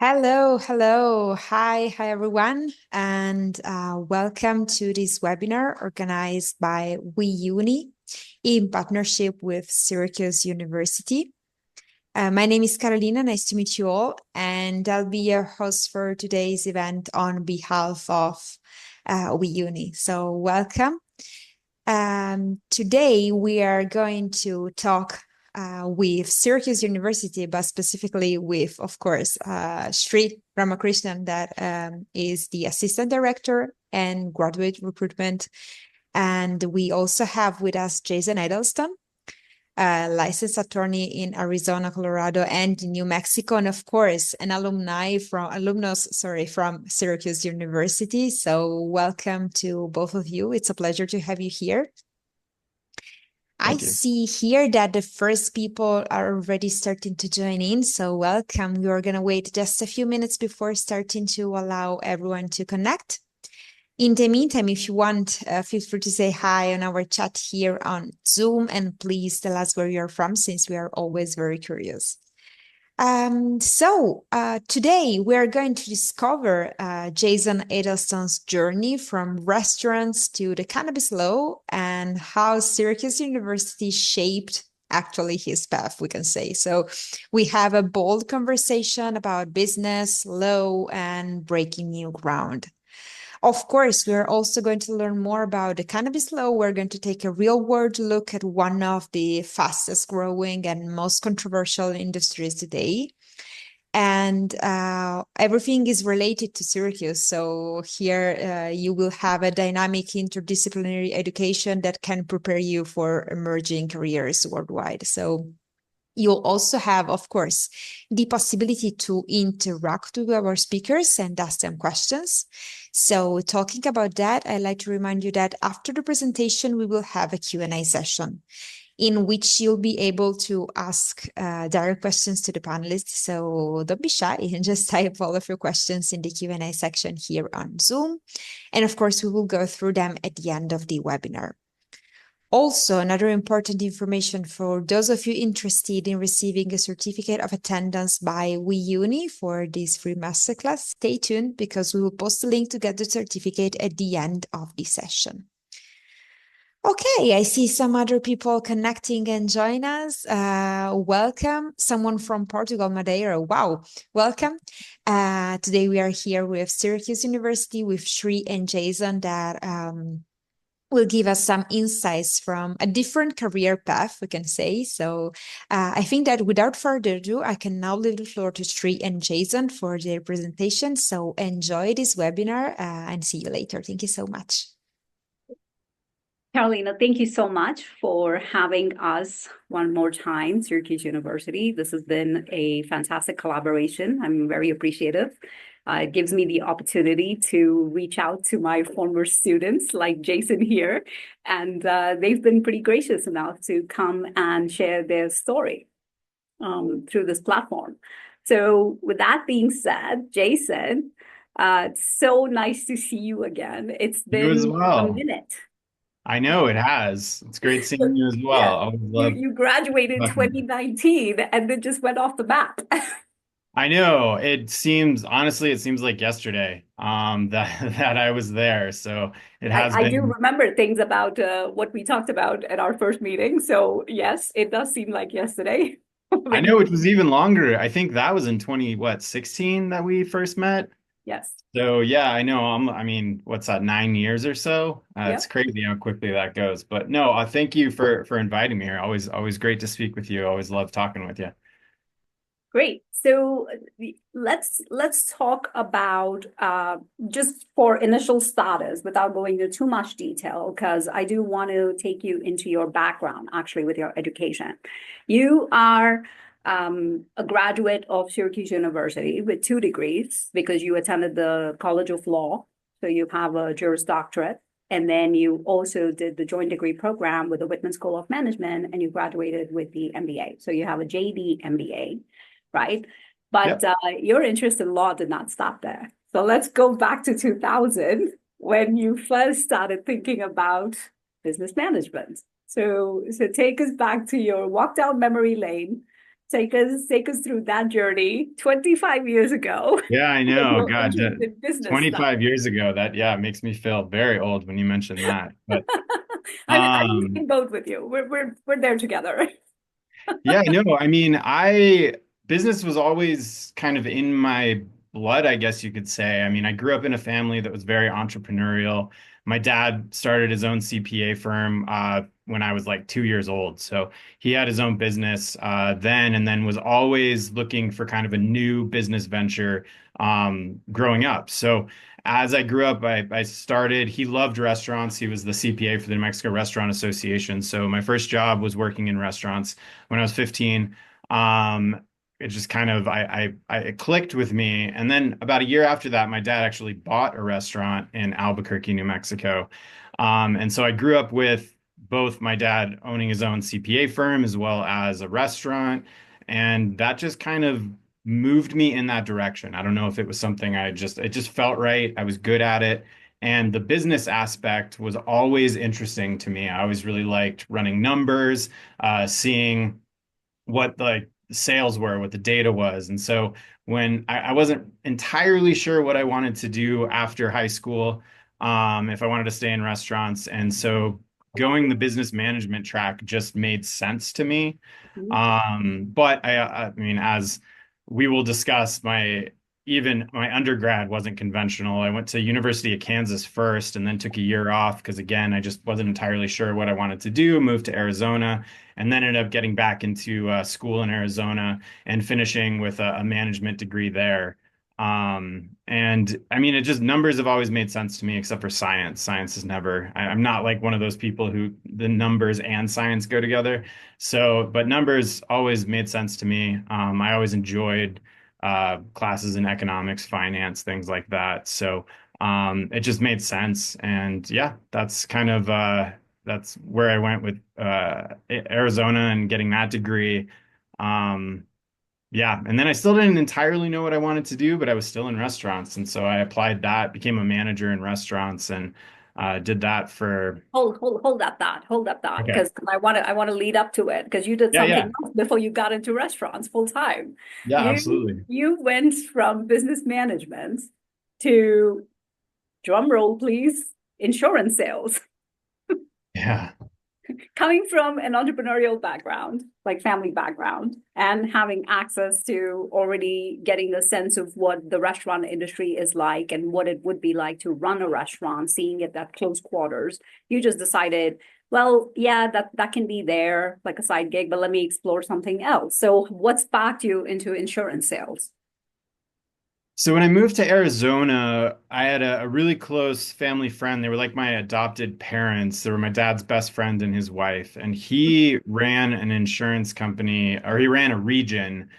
Hello, hello. Hi everyone, and welcome to this webinar organized by WeUni in partnership with Syracuse University. My name is Carolina. Nice to meet you all, and I'll be your host for today's event on behalf of WeUni. So welcome. Today we are going to talk with Syracuse University, but specifically with, of course, Shri Ramakrishnan, that is the Assistant Director and Graduate Recruitment. And we also have with us Jason Adelstone, licensed attorney in Arizona, Colorado, and New Mexico, and of course, an from Syracuse University. So welcome to both of you. It's a pleasure to have you here. I see here that the first people are already starting to join in, so welcome. We are going to wait just a few minutes before starting to allow everyone to connect. In the meantime, if you want, feel free to say hi on our chat here on Zoom, and please tell us where you're from, since we are always very curious. Today we are going to discover Jason Adelstone's journey from restaurants to the cannabis law and how Syracuse University shaped actually his path, we can say. So we have a bold conversation about business, law, and breaking new ground. Of course, we're also going to learn more about the cannabis law. We're going to take a real-world look at one of the fastest growing and most controversial industries today. And everything is related to Syracuse. So here you will have a dynamic interdisciplinary education that can prepare you for emerging careers worldwide. So you'll also have, of course, the possibility to interact with our speakers and ask them questions. So talking about that, I'd like to remind you that after the presentation, we will have a Q&A session in which you'll be able to ask direct questions to the panelists. So don't be shy and just type all of your questions in the Q&A section here on Zoom. And of course, we will go through them at the end of the webinar. Also, another important information for those of you interested in receiving a certificate of attendance by WeUni for this free masterclass, stay tuned because we will post the link to get the certificate at the end of the session. Okay, I see some other people connecting and join us. Welcome, someone from Portugal, Madeira. Wow, welcome. Today we are here with Syracuse University with Shri and Jason that will give us some insights from a different career path, we can say. So I think that without further ado, I can now leave the floor to Shri and Jason for their presentation. So enjoy this webinar and see you later. Thank you so much. Carolina, thank you so much for having us one more time, Syracuse University. This has been a fantastic collaboration. I'm very appreciative. It gives me the opportunity to reach out to my former students like Jason here, and they've been pretty gracious enough to come and share their story through this platform. So with that being said, Jason, it's so nice to see you again. It's been a minute. I know it has. It's great seeing you as well. Yeah. I always love You graduated in 2019 and then just went off the map. I know. Honestly, it seems like yesterday that I was there. So it has I been. do remember things about what we talked about at our first meeting. So yes, it does seem like yesterday. I know it was even longer. I think that was in 16 that we first met. Yes. So yeah, I know. I mean, what's that, 9 years or so? It's crazy how quickly that goes. But no, thank you for inviting me here. Always great to speak with you. Always love talking with you. Great. So let's talk about just for initial status without going into too much detail, because I do want to take you into your background actually with your education. You are a graduate of Syracuse University with 2 degrees because you attended the College of Law. So you have a Juris Doctorate. And then you also did the joint degree program with the Whitman School of Management, and you graduated with the MBA. So you have a JD MBA, right? But your interest in law did not stop there. So let's go back to 2000 when you first started thinking about business management. So take us back to your walk down memory lane Take us through that journey 25 years ago. Yeah, I know. Your God, interest in business stuff. 25 years ago, that yeah, makes me feel very old when you mention that. But I'm in the um same boat with you. We're there together. yeah, no, I mean, I business was always kind of in my blood, I guess you could say. I mean, I grew up in a family that was very entrepreneurial. My dad started his own CPA firm when I was like 2 years old. So he had his own business then and then was always looking for kind of a new business venture growing up. So as I grew up, I started, he loved restaurants. He was the CPA for the New Mexico Restaurant Association. So my first job was working in restaurants when I was 15. Um, it just kind of it clicked with me. And then about a year after that, my dad actually bought a restaurant in Albuquerque, New Mexico. And so I grew up with both my dad owning his own CPA firm as well as a restaurant. And that just kind of moved me in that direction. I don't know if it was something it just felt right. I was good at it. And the business aspect was always interesting to me. I always really liked running numbers, seeing what like the sales were, what the data was. And so when I wasn't entirely sure what I wanted to do after high school, if I wanted to stay in restaurants. And so going the business management track just made sense to me. But I mean, as we will discuss, even my undergrad wasn't conventional. I went to University of Kansas first and then took a year off because again, I just wasn't entirely sure what I wanted to do, moved to Arizona, and then ended up getting back into school in Arizona and finishing with a management degree there. And I mean, it just numbers have always made sense to me, except for science. Science is never, I'm not like one of those people who the numbers and science go together. So, but numbers always made sense to me. I always enjoyed classes in economics, finance, things like that. So, it just made sense. And yeah, that's where I went with Arizona and getting that degree. Um, yeah, and then I still didn't entirely know what I wanted to do, but I was still in restaurants, and so I applied that, became a manager in restaurants, and did that for. Hold up that, Okay. because I want to lead up to it because you did Yeah, yeah, something else before you got into restaurants full time. yeah, You absolutely. you went from business management to, drum roll please, insurance sales. Yeah. Coming from an entrepreneurial background, like family background, and having access to already getting a sense of what the restaurant industry is like and what it would be like to run a restaurant, seeing it at close quarters, you just decided, well, yeah, that can be there like a side gig, but let me explore something else. So what sparked you into insurance sales? So when I moved to Arizona, I had a really close family friend. They were like my adopted parents. They were my dad's best friend and his wife, and he ran an insurance company, or he ran a region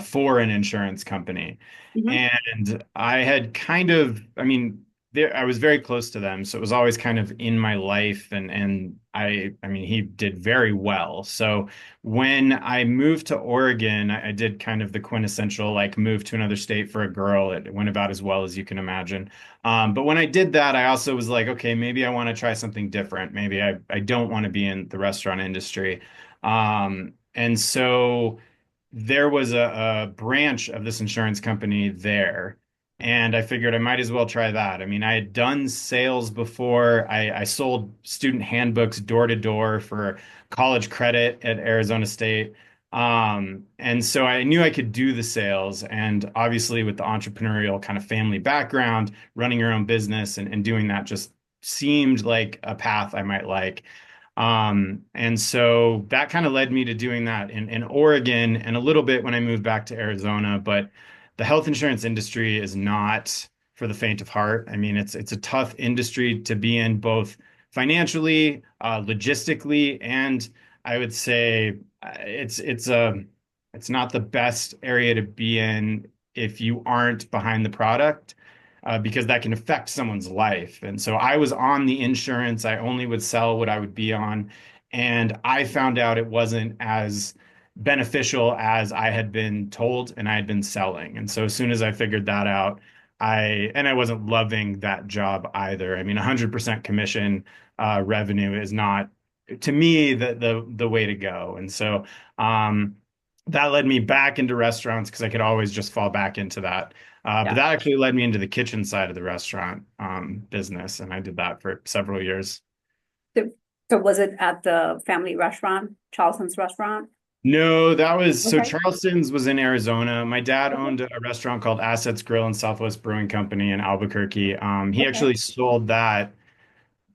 for an insurance company. Mhm. And I had kind of, I mean, I was very close to them, so it was always kind of in my life, and I mean, he did very well. So when I moved to Oregon, I did kind of the quintessential like move to another state for a girl. It went about as well as you can imagine. But when I did that, I also was like, okay, maybe I want to try something different. Maybe I don't want to be in the restaurant industry. And so there was a branch of this insurance company there. And I figured I might as well try that. I mean, I had done sales before. I sold student handbooks door to door for college credit at Arizona State. And so I knew I could do the sales. And obviously, with the entrepreneurial kind of family background, running your own business and doing that just seemed like a path I might like. And so that kind of led me to doing that in Oregon and a little bit when I moved back to Arizona. But the health insurance industry is not for the faint of heart. I mean, it's a tough industry to be in, both financially, logistically, and I would say it's not the best area to be in if you aren't behind the product because that can affect someone's life. And so I was on the insurance. I only would sell what I would be on. And I found out it wasn't as beneficial as I had been told and I had been selling. And so as soon as I figured that out, I wasn't loving that job either. I mean, 100% commission revenue is not, to me, the way to go. And so that led me back into restaurants because I could always just fall back into that. But Yeah. that actually led me into the kitchen side of the restaurant business, and I did that for several years. So, so was it at the family restaurant, Charleston's restaurant? No, that was so Okay. Charleston's was in Arizona. My dad Okay. owned a restaurant called Assets Grill and Southwest Brewing Company in Albuquerque. He Okay. actually sold that.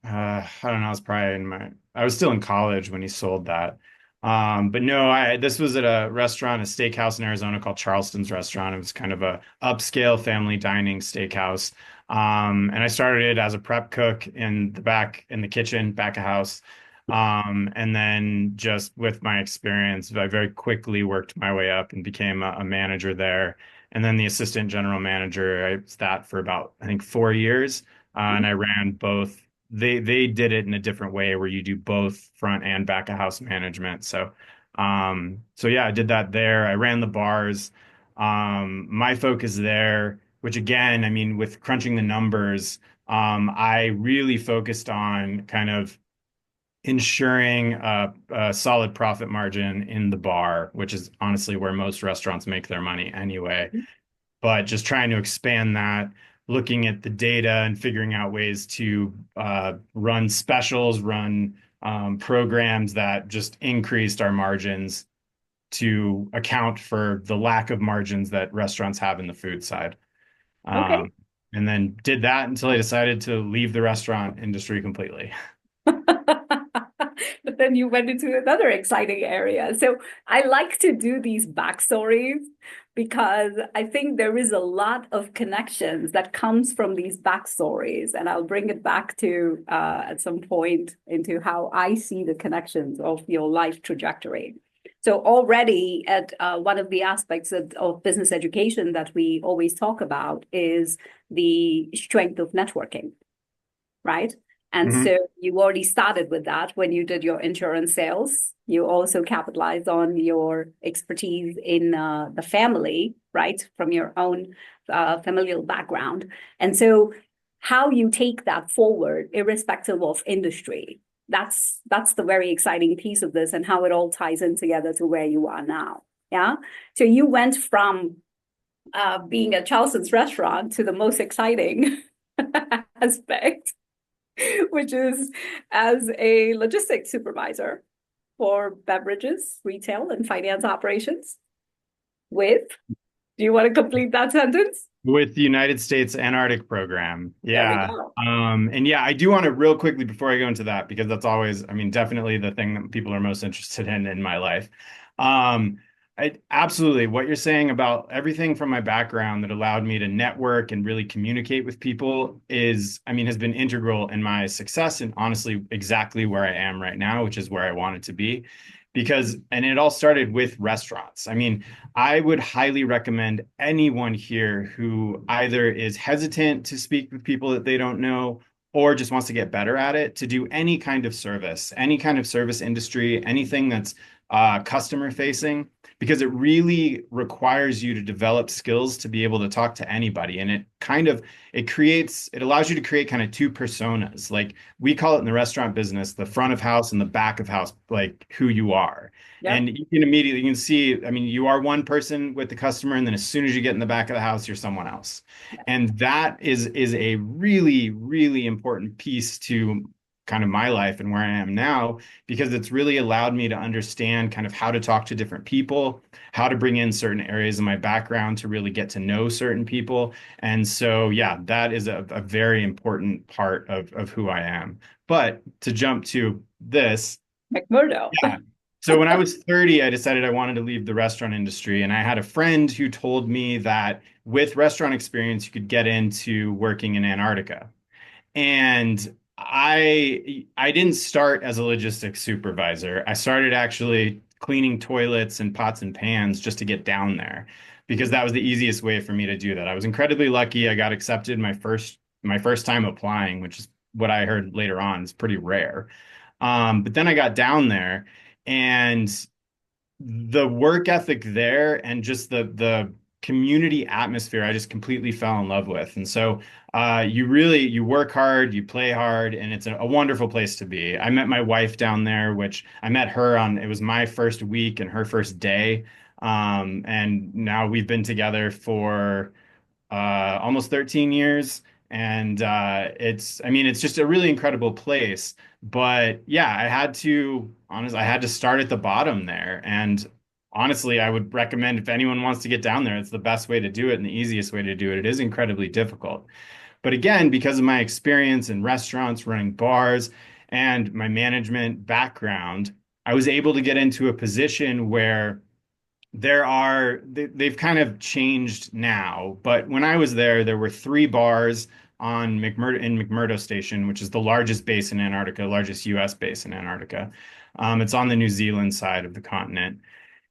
I don't know. I was probably I was still in college when he sold that. But no, this was at a restaurant, a steakhouse in Arizona called Charleston's Restaurant. It was kind of a upscale family dining steakhouse. And I started it as a prep cook in the kitchen, back of house. And then just with my experience, I very quickly worked my way up and became a manager there. And then the assistant general manager, I was that for about, I think, 4 years. And I ran both. They did it in a different way where you do both front and back of house management. So yeah, I did that there. I ran the bars. My focus there, which again, I mean, with crunching the numbers, I really focused on kind of ensuring a solid profit margin in the bar, which is honestly where most restaurants make their money anyway. But just trying to expand that, looking at the data and figuring out ways to run specials, run programs that just increased our margins to account for the lack of margins that restaurants have in the food side. Okay. Um, and then did that until I decided to leave the restaurant industry completely. But then you went into another exciting area. So I like to do these backstories because I think there is a lot of connections that comes from these backstories. And I'll bring it back to at some point into how I see the connections of your life trajectory. So already at one of the aspects of business education that we always talk about is the strength of networking, right? And Mhm. so you already started with that when you did your insurance sales. You also capitalized on your expertise in the family, right, from your own familial background. And so how you take that forward, irrespective of industry, that's the very exciting piece of this and how it all ties in together to where you are now. Yeah. So you went from being at Charleston's restaurant to the most exciting aspect, which is as a logistics supervisor for beverages, retail, and finance operations with, do you want to complete that sentence? With the United States Antarctic Program. There we Yeah. go. And yeah, I do want to real quickly before I go into that, because that's always, I mean, definitely the thing that people are most interested in my life. Um, absolutely what you're saying about everything from my background that allowed me to network and really communicate with people is, I mean, has been integral in my success and honestly exactly where I am right now, which is where I wanted to be. Because, and it all started with restaurants. I mean, I would highly recommend anyone here who either is hesitant to speak with people that they don't know or just wants to get better at it to do any kind of service industry, anything that's customer facing, because it really requires you to develop skills to be able to talk to anybody. And it allows you to create kind of two personas. Like we call it in the restaurant business, the front of house and the back of house, like who you are. Yep. And you can see, I mean, you are one person with the customer, and then as soon as you get in the back of the house, you're someone else. And that is a really, really important piece to kind of my life and where I am now, because it's really allowed me to understand kind of how to talk to different people, how to bring in certain areas of my background to really get to know certain people. And so, yeah, that is a very important part of who I am. But to jump to this, McMurdo. yeah. So when I was 30, I decided I wanted to leave the restaurant industry. And I had a friend who told me that with restaurant experience, you could get into working in Antarctica. And I didn't start as a logistics supervisor. I started actually cleaning toilets and pots and pans just to get down there because that was the easiest way for me to do that. I was incredibly lucky. I got accepted my first time applying, which is what I heard later on is pretty rare. But then I got down there and the work ethic there and just the community atmosphere I just completely fell in love with. And so you work hard, you play hard, and it's a wonderful place to be. I met my wife down there, which I met her on, it was my first week and her first day. And now we've been together for almost 13 years. And I mean, it's just a really incredible place. But yeah, I had to start at the bottom there. And honestly, I would recommend if anyone wants to get down there, it's the best way to do it and the easiest way to do it. It is incredibly difficult. But again, because of my experience in restaurants, running bars, and my management background, I was able to get into a position where they've kind of changed now, but when I was there, there were three bars on McMurdo Station, which is the largest base in Antarctica, largest US base in Antarctica. It's on the New Zealand side of the continent.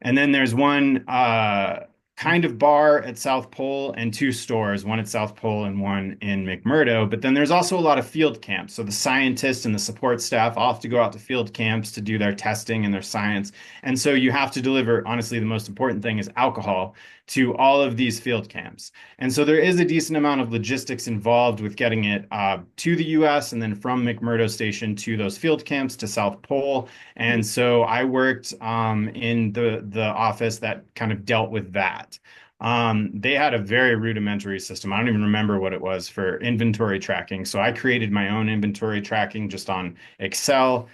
And then there's one kind of bar at South Pole and two stores, one at South Pole and one in McMurdo. But then there's also a lot of field camps. So the scientists and the support staff all have to go out to field camps to do their testing and their science. And so you have to deliver, honestly, the most important thing is alcohol to all of these field camps. And so there is a decent amount of logistics involved with getting it to the US and then from McMurdo Station to those field camps to South Pole. And so I worked in the office that kind of dealt with that. They had a very rudimentary system. I don't even remember what it was for inventory tracking. So I created my own inventory tracking just on Excel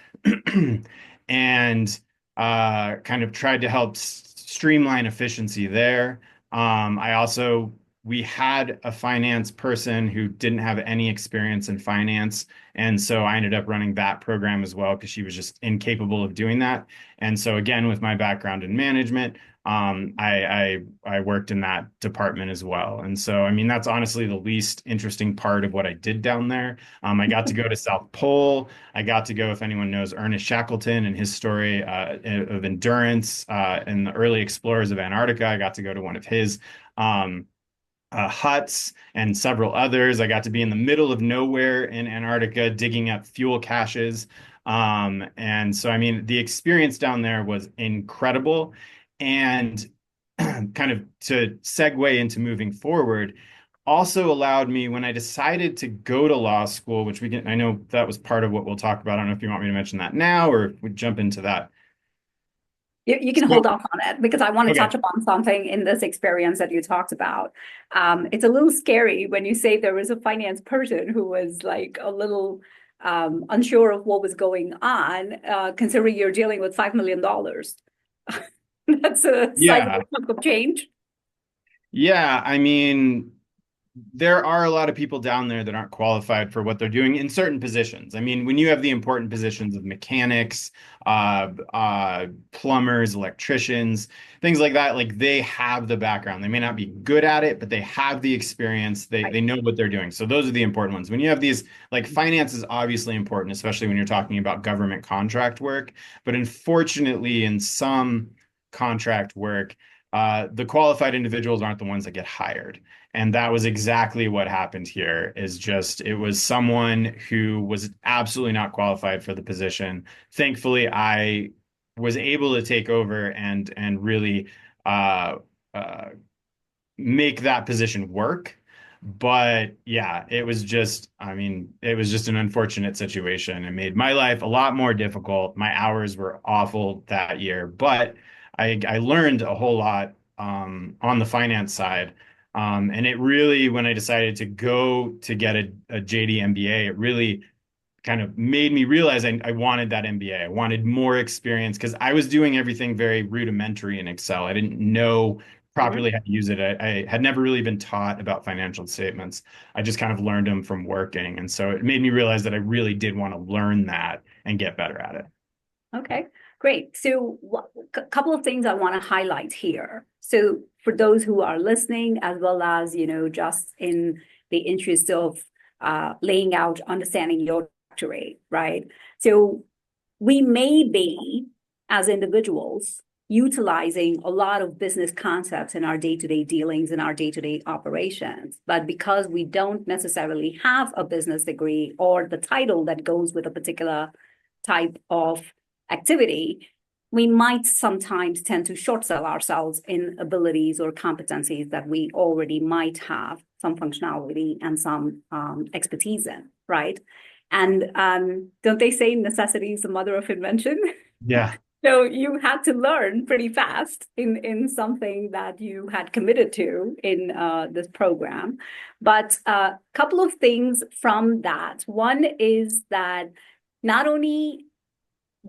and kind of tried to help streamline efficiency there. We had a finance person who didn't have any experience in finance. And so I ended up running that program as well because she was just incapable of doing that. And so again, with my background in management, I worked in that department as well. And so, I mean, that's honestly the least interesting part of what I did down there. I got to go to South Pole. I got to go, if anyone knows Ernest Shackleton and his story of endurance and the early explorers of Antarctica. I got to go to one of his huts and several others. I got to be in the middle of nowhere in Antarctica digging up fuel caches. And so, I mean, the experience down there was incredible. And kind of to segue into moving forward, also allowed me when I decided to go to law school, I know that was part of what we'll talk about. I don't know if you want me to mention that now or if we jump into that. You can hold off on it because I want to Okay. touch upon something in this experience that you talked about. It's a little scary when you say there was a finance person who was like a little unsure of what was going on, considering you're dealing with $5 million. That's a sizable chunk of change. Yeah, I mean, there are a lot of people down there that aren't qualified for what they're doing in certain positions. I mean, when you have the important positions of mechanics, plumbers, electricians, things like that, like they have the background. They may not be good at it, but they have the experience. They know what they're doing. So those are the important ones. When you have these, like finance is obviously important, especially when you're talking about government contract work. But unfortunately, in some contract work, the qualified individuals aren't the ones that get hired. And that was exactly what happened here it was someone who was absolutely not qualified for the position. Thankfully, I was able to take over and really make that position work. But yeah, it was just an unfortunate situation. It made my life a lot more difficult. My hours were awful that year, but I learned a whole lot on the finance side. And it really, when I decided to go to get a JD MBA, it really kind of made me realize I wanted that MBA. I wanted more experience because I was doing everything very rudimentary in Excel. I didn't know properly how to use it. I had never really been taught about financial statements. I just kind of learned them from working. And so it made me realize that I really did want to learn that and get better at it. Okay, great. So a couple of things I want to highlight here. So for those who are listening, as well as, just in the interest of laying out, understanding your doctorate, right? So we may be, as individuals, utilizing a lot of business concepts in our day-to-day dealings, in our day-to-day operations. But because we don't necessarily have a business degree or the title that goes with a particular type of activity, we might sometimes tend to short sell ourselves in abilities or competencies that we already might have some functionality and some expertise in, right? And don't they say necessity is the mother of invention? Yeah. So you had to learn pretty fast in something that you had committed to in this program. But a couple of things from that. One is that not only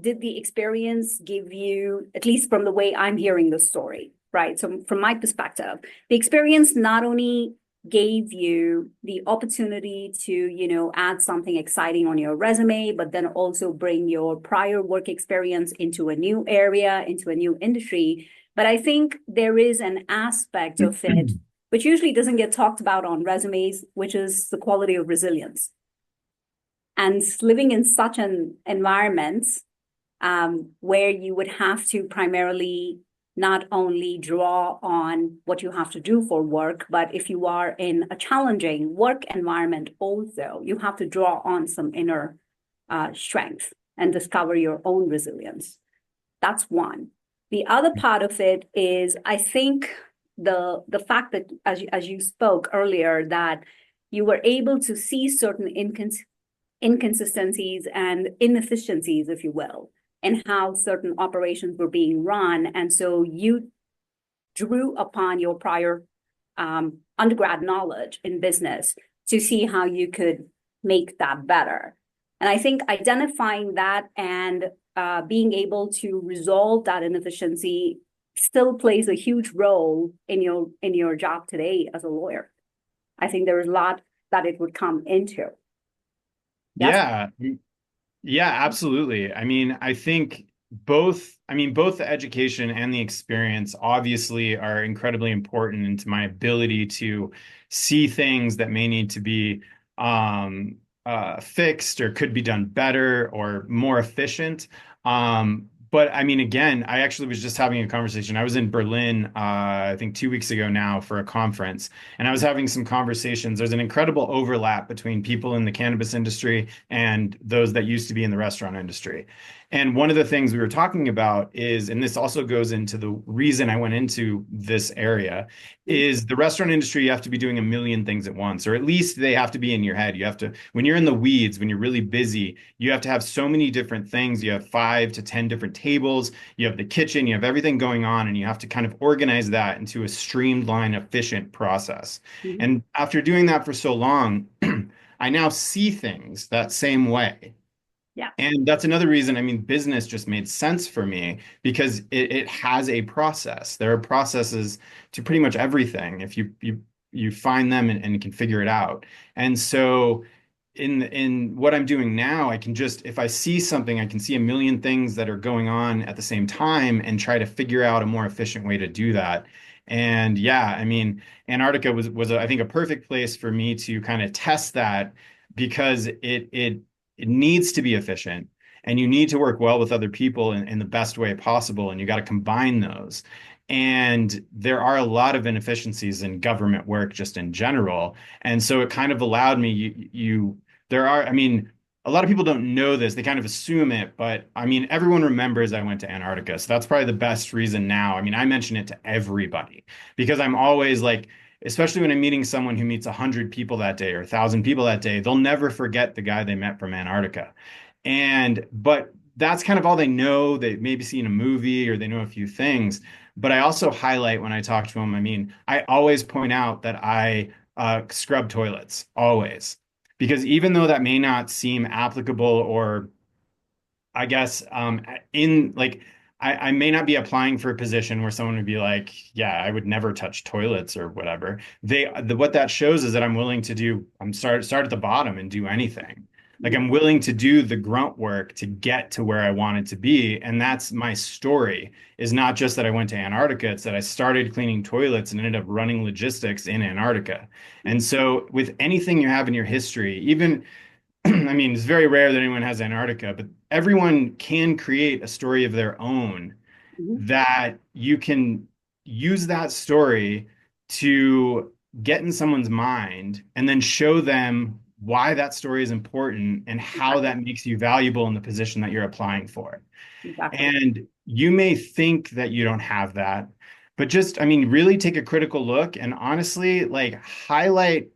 did the experience give you, at least from the way I'm hearing the story, right? So from my perspective, the experience not only gave you the opportunity to, add something exciting on your resume, but then also bring your prior work experience into a new area, into a new industry. But I think there is an aspect of it which usually doesn't get talked about on resumes, which is the quality of resilience. And living in such an environment where you would have to primarily not only draw on what you have to do for work, but if you are in a challenging work environment also, you have to draw on some inner strength and discover your own resilience. That's one. The other part of it is, I think, the fact that, as you spoke earlier, that you were able to see certain inconsistencies and inefficiencies, if you will, in how certain operations were being run. And so you drew upon your prior undergrad knowledge in business to see how you could make that better. And I think identifying that and being able to resolve that inefficiency still plays a huge role in your job today as a lawyer. I think there is a lot that it would come into. Yes? Yeah. Yeah, absolutely. I mean, I think both the education and the experience obviously are incredibly important into my ability to see things that may need to be fixed or could be done better or more efficient. But I mean, again, I actually was just having a conversation. I was in Berlin, I think 2 weeks ago now for a conference, and I was having some conversations. There's an incredible overlap between people in the cannabis industry and those that used to be in the restaurant industry. And one of the things we were talking about is, and this also goes into the reason I went into this area, is the restaurant industry, you have to be doing a million things at once, or at least they have to be in your head. You have to, when you're in the weeds, when you're really busy, you have to have so many different things. You have 5 to 10 different tables, you have the kitchen, you have everything going on, and you have to kind of organize that into a streamlined, efficient process. Mm-hmm. And after doing that for so long, I now see things that same way. Yeah. And that's another reason, I mean, business just made sense for me because it has a process. There are processes to pretty much everything if you find them and can figure it out. And so in what I'm doing now, I can just, if I see something, I can see a million things that are going on at the same time and try to figure out a more efficient way to do that. And yeah, I mean, Antarctica was I think a perfect place for me to kind of test that because it needs to be efficient and you need to work well with other people in the best way possible. And you got to combine those. And there are a lot of inefficiencies in government work just in general. And so it kind of allowed me, I mean, a lot of people don't know this. They kind of assume it, but I mean, everyone remembers I went to Antarctica. So that's probably the best reason now. I mean, I mention it to everybody because I'm always like, especially when I'm meeting someone who meets 100 people that day or 1,000 people that day, they'll never forget the guy they met from Antarctica. But that's kind of all they know. They maybe seen a movie or they know a few things. But I also highlight when I talk to them, I mean, I always point out that I scrub toilets, always. Because even though that may not seem applicable or I guess in like I may not be applying for a position where someone would be like, yeah, I would never touch toilets or whatever. What that shows is that I'm willing to do, start at the bottom and do anything. Like I'm willing to do the grunt work to get to where I wanted to be. And that's my story, is not just that I went to Antarctica, it's that I started cleaning toilets and ended up running logistics in Antarctica. And so with anything you have in your history, even I mean, it's very rare that anyone has Antarctica, but everyone can create a story of their own Mm-hmm. that you can use that story to get in someone's mind and then show them why that story is important and how Exactly. that makes you valuable in the position that you're applying for. Exactly. And you may think that you don't have that, but just, I mean, really take a critical look and honestly, like highlight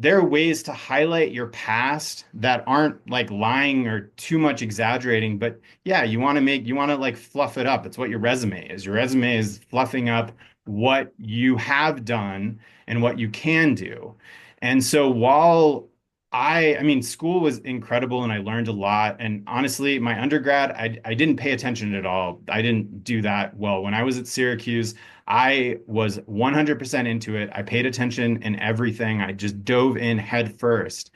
there are ways to highlight your past that aren't like lying or too much exaggerating, but yeah, you want to like fluff it up. It's what your resume is. Your resume is fluffing up what you have done and what you can do. And so while I mean, school was incredible and I learned a lot. And honestly, my undergrad, I didn't pay attention at all. I didn't do that well. When I was at Syracuse, I was 100% into it. I paid attention in everything. I just dove in head first.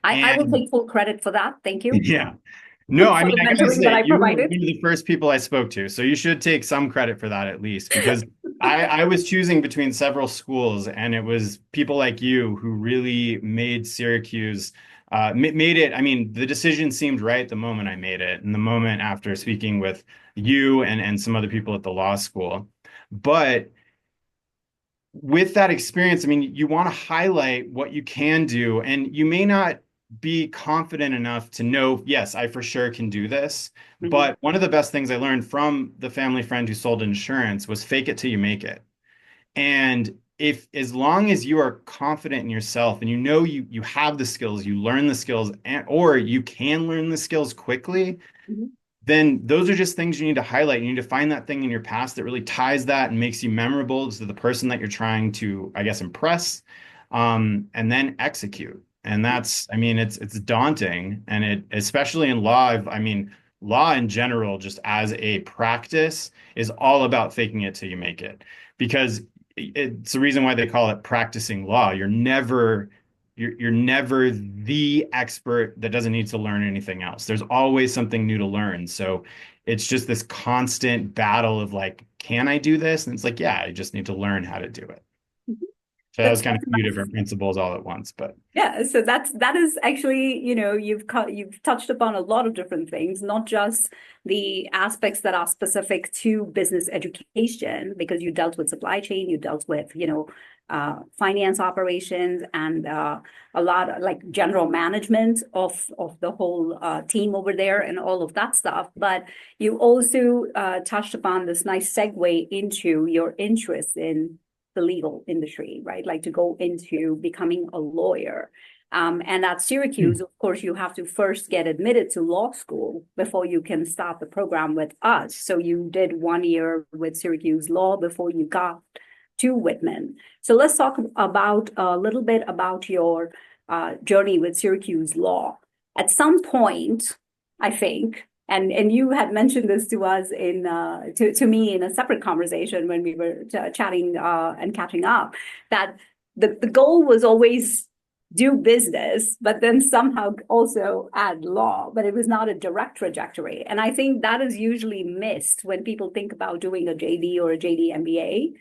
I will And take full credit for that. Thank you yeah, no, I for mean, the I gotta mentoring that say, I you were one provided. of the first people I spoke to, so you should take some credit for that at least, because I was choosing between several schools, and it was people like you who really made Syracuse, made it. I mean, the decision seemed right the moment I made it, and the moment after speaking with you and some other people at the law school. But with that experience, I mean, you want to highlight what you can do, and you may not be confident enough to know, yes, I for sure can do this. Mhm. But one of the best things I learned from the family friend who sold insurance was fake it till you make it. And if as long as you are confident in yourself and you know you have the skills, you learn the skills, or you can learn the skills quickly, Mhm. then those are just things you need to highlight. You need to find that thing in your past that really ties that and makes you memorable to the person that you're trying to, I guess, impress, and then execute. And that's, I mean, it's daunting, and it, especially in law, I mean, law in general, just as a practice, is all about faking it till you make it, because it's the reason why they call it practicing law. You're never the expert that doesn't need to learn anything else. There's always something new to learn. So it's just this constant battle of like, can I do this? And it's like, yeah, I just need to learn how to do it. So that was kind of That's a few nice. different principles all at once, but Yeah, so that is actually, you've touched upon a lot of different things, not just the aspects that are specific to business education, because you dealt with supply chain, you dealt with, finance operations, and a lot of like general management of the whole team over there and all of that stuff. But you also touched upon this nice segue into your interest in the legal industry, right? Like to go into becoming a lawyer. And at Syracuse, of course, you have to first get admitted to law school before you can start the program with us. So you did 1 year with Syracuse Law before you got to Whitman. So let's talk about a little bit about your journey with Syracuse Law. At some point, I think, and you had mentioned this to us in to me in a separate conversation when we were chatting and catching up, that the goal was always do business, but then somehow also add law, but it was not a direct trajectory. And I think that is usually missed when people think about doing a JD or a JD MBA.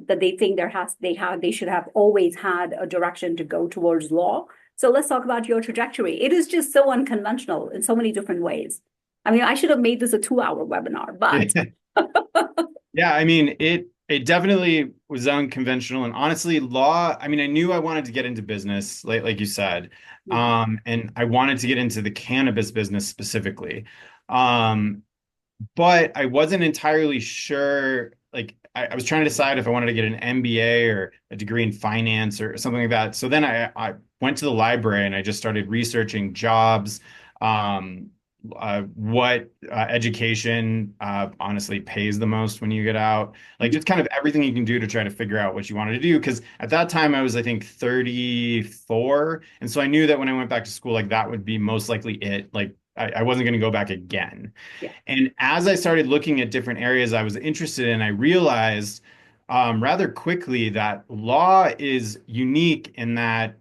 That they think they should have always had a direction to go towards law. So let's talk about your trajectory. It is just so unconventional in so many different ways. I mean, I should have made this a 2 hour webinar, but yeah, I mean, it definitely was unconventional. And honestly, law, I mean, I knew I wanted to get into business, like you said. And I wanted to get into the cannabis business specifically. But I wasn't entirely sure. Like, I was trying to decide if I wanted to get an MBA or a degree in finance or something like that. So then I went to the library and I just started researching jobs, um, what education honestly pays the most when you get out, like just kind of everything you can do to try to figure out what you wanted to do. Because at that time I was, I think, 34, and so I knew that when I went back to school, like that would be most likely it. Like I wasn't going to go back again. yeah. And as I started looking at different areas I was interested in, I realized rather quickly that law is unique in that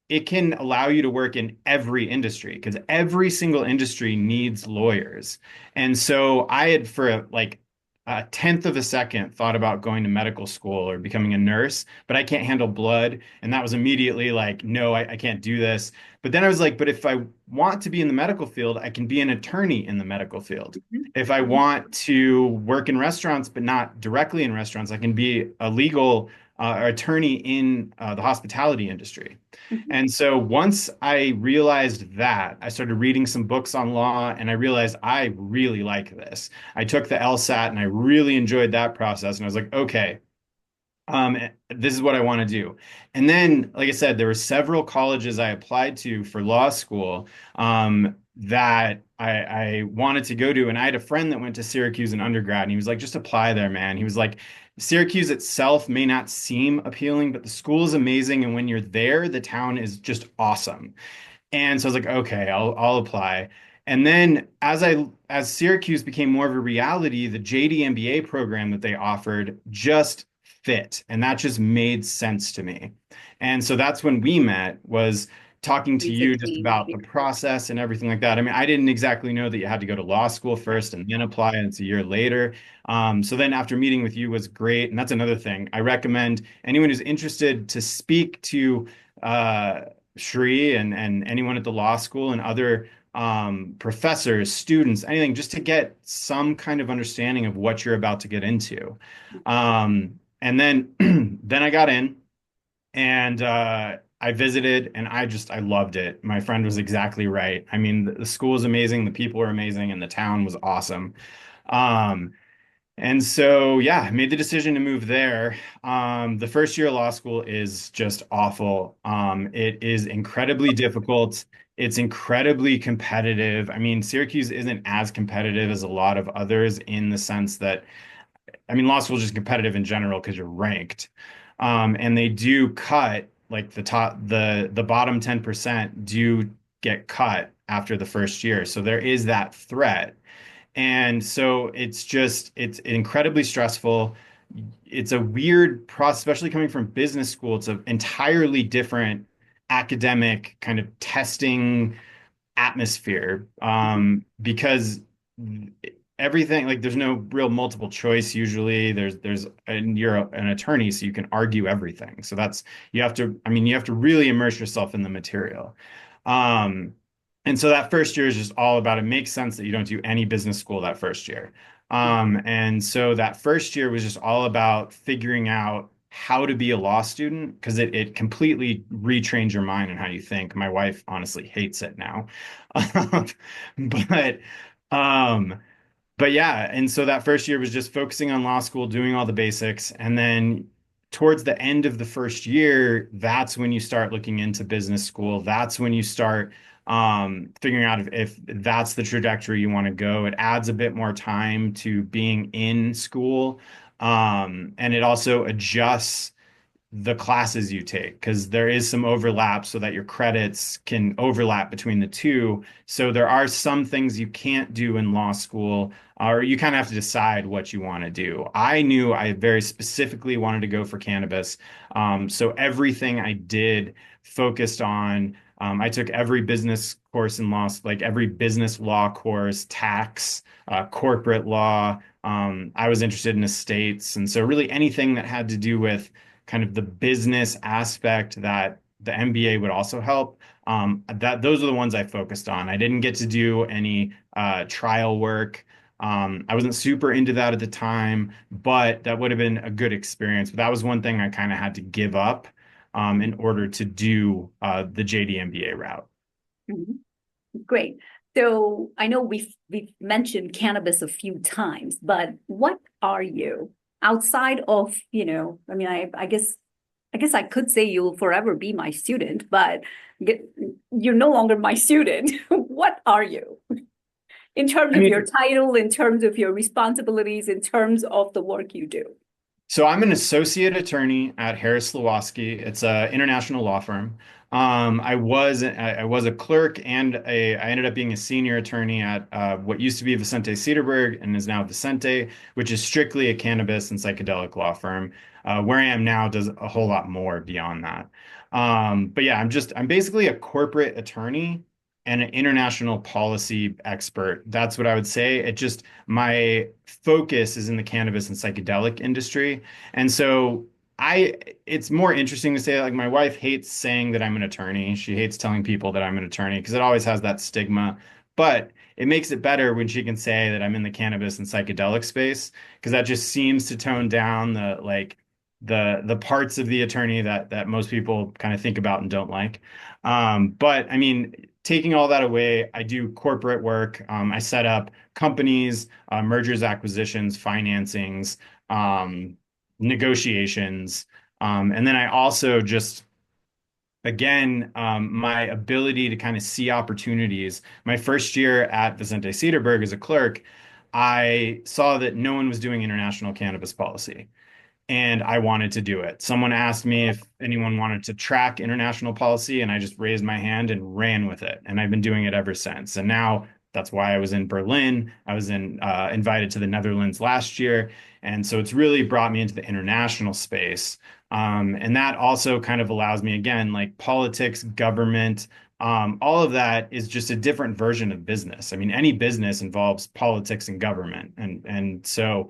it can allow you to work in every industry, because every single industry needs lawyers. And so I had, for like a tenth of a second, thought about going to medical school or becoming a nurse, but I can't handle blood. And that was immediately like, no, I can't do this. But then I was like, but if I want to be in the medical field, I can be an attorney in the medical field. If I want to work in restaurants, but not directly in restaurants, I can be a legal attorney in the hospitality industry. And so once I realized that, I started reading some books on law, and I realized I really like this. I took the LSAT and I really enjoyed that process. And I was like, okay, this is what I want to do. And then, like I said, there were several colleges I applied to for law school that I wanted to go to. And I had a friend that went to Syracuse in undergrad, and he was like, just apply there, man. He was like, Syracuse itself may not seem appealing, but the school is amazing. And when you're there, the town is just awesome. And so I was like, okay, I'll apply. And then as Syracuse became more of a reality, the JD MBA program that they offered just fit. And that just made sense to me. And so that's when we met, was talking to you just Basically, about the process and everything like that. I mean, I didn't exactly know that you had to go to law school first and then apply, and it's a year later. So then after meeting with you was great. And that's another thing. I recommend anyone who's interested to speak to Shri and anyone at the law school and other professors, students, anything, just to get some kind of understanding of what you're about to get into. And then then I got in, and I visited, and I loved it. My friend was exactly right. I mean, the school is amazing, the people were amazing, and the town was awesome. Um, and so, yeah, I made the decision to move there. The first year of law school is just awful. It is incredibly difficult. It's incredibly competitive. I mean, Syracuse isn't as competitive as a lot of others in the sense that, I mean, law school is just competitive in general because you're ranked. And they do cut, like the bottom 10% do get cut after the first year. So there is that threat. And so it's incredibly stressful. It's a weird process, especially coming from business school. It's an entirely different academic kind of testing atmosphere, because everything, like, there's no real multiple choice usually. And you're an attorney, so you can argue everything. So you have to, I mean, you have to really immerse yourself in the material. Um, and so that first year is just all about, it makes sense that you don't do any business school that first year. And so that first year was just all about figuring out how to be a law student, because it completely retrains your mind and how you think. My wife honestly hates it now. But um, but yeah, and so that first year was just focusing on law school, doing all the basics. And then towards the end of the first year, that's when you start looking into business school. That's when you start figuring out if that's the trajectory you want to go. It adds a bit more time to being in school. And it also adjusts the classes you take, because there is some overlap so that your credits can overlap between the two. So there are some things you can't do in law school, or you kind of have to decide what you want to do. I knew I very specifically wanted to go for cannabis. So everything I did focused on, I took every business course in law, like every business law course, tax, corporate law. I was interested in estates. And so really anything that had to do with kind of the business aspect that the MBA would also help. Those are the ones I focused on. I didn't get to do any trial work. I wasn't super into that at the time, but that would have been a good experience. But that was one thing I kind of had to give up in order to do the JD MBA route. Mhm. Great. So I know we've mentioned cannabis a few times, but what are you outside of, I mean, I guess I could say you'll forever be my student, but you're no longer my student. What are you in terms I of mean, your title, in terms of your responsibilities, in terms of the work you do? so I'm an associate attorney at Harris Slowoski. It's an international law firm. I was a clerk, and I ended up being a senior attorney at what used to be Vicente Cederberg and is now Vicente, which is strictly a cannabis and psychedelic law firm. Where I am now does a whole lot more beyond that. But yeah, I'm basically a corporate attorney and an international policy expert. That's what I would say. My focus is in the cannabis and psychedelic industry. And so it's more interesting to say, like, my wife hates saying that I'm an attorney. She hates telling people that I'm an attorney because it always has that stigma. But it makes it better when she can say that I'm in the cannabis and psychedelic space, because that just seems to tone down the parts of the attorney that most people kind of think about and don't like. But I mean, taking all that away, I do corporate work. I set up companies, mergers, acquisitions, financings, negotiations. And then I also just, again, my ability to kind of see opportunities. My first year at Vicente Cederberg as a clerk, I saw that no one was doing international cannabis policy, and I wanted to do it. Someone asked me if anyone wanted to track international policy, and I just raised my hand and ran with it. And I've been doing it ever since. And now that's why I was in Berlin. I was invited to the Netherlands last year. And so it's really brought me into the international space. And that also kind of allows me, again, like politics, government, all of that is just a different version of business. I mean, any business involves politics and government. And so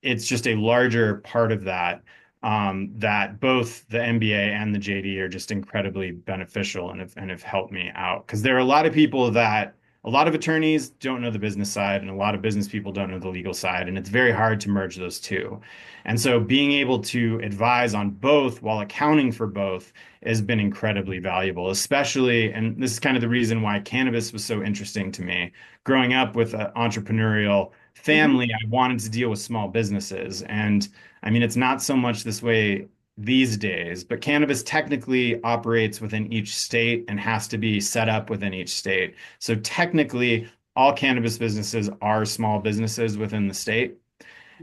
it's just a larger part of that, that both the MBA and the JD are just incredibly beneficial and have helped me out. Because there are a lot of people that, a lot of attorneys don't know the business side, and a lot of business people don't know the legal side, and it's very hard to merge those two. And so being able to advise on both while accounting for both has been incredibly valuable, especially, and this is kind of the reason why cannabis was so interesting to me. Growing up with an entrepreneurial Mhm. family, I wanted to deal with small businesses. And I mean, it's not so much this way these days, but cannabis technically operates within each state and has to be set up within each state. So technically, all cannabis businesses are small businesses within the state.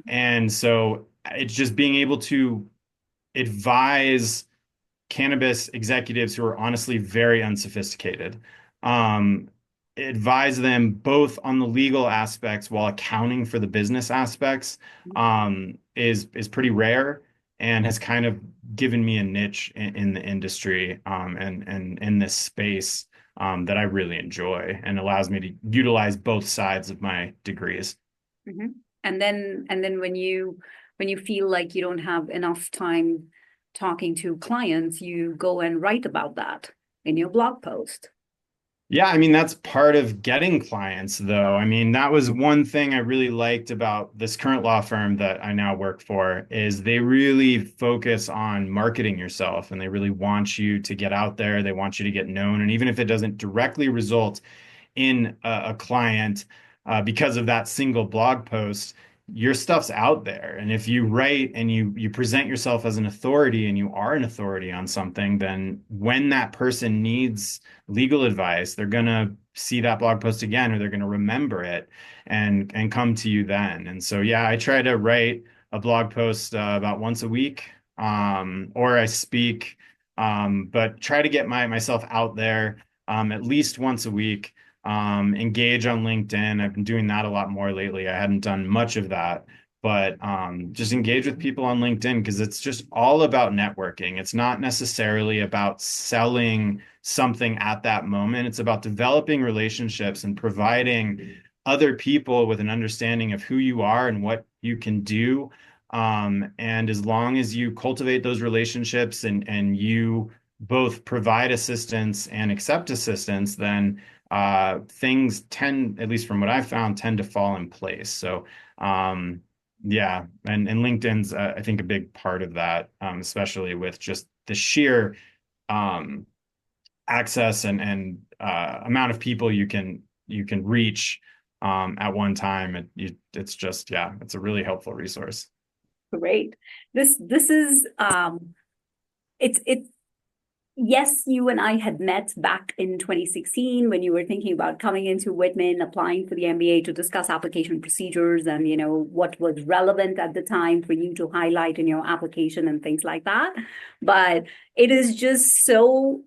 And so it's just being able to advise cannabis executives who are honestly very unsophisticated. Um, Advise them both on the legal aspects while accounting for the business aspects, is pretty rare and has kind of given me a niche in the industry, and in this space, that I really enjoy and allows me to utilize both sides of my degrees. Mhm. And then when you feel like you don't have enough time talking to clients, you go and write about that in your blog post. Yeah, I mean, that's part of getting clients, though. I mean, that was one thing I really liked about this current law firm that I now work for is they really focus on marketing yourself, and they really want you to get out there. They want you to get known. And even if it doesn't directly result in a client, because of that single blog post, your stuff's out there. And if you write and you present yourself as an authority and you are an authority on something, then when that person needs legal advice, they're gonna see that blog post again, or they're gonna remember it and come to you then. And so yeah, I try to write a blog post about once a week, or I speak, but try to get myself out there at least once a week. Engage on LinkedIn. I've been doing that a lot more lately. I hadn't done much of that, but just engage with people on LinkedIn because it's just all about networking. It's not necessarily about selling something at that moment. It's about developing relationships and providing other people with an understanding of who you are and what you can do. And as long as you cultivate those relationships and you both provide assistance and accept assistance, then things tend, at least from what I've found, tend to fall in place. So, yeah, and LinkedIn's, I think, a big part of that, especially with just the sheer um, access and amount of people you can reach at one time. It's just, yeah, it's a really helpful resource. Great. This is it's yes, you and I had met back in 2016 when you were thinking about coming into Whitman, applying for the MBA to discuss application procedures and, what was relevant at the time for you to highlight in your application and things like that. But it is just so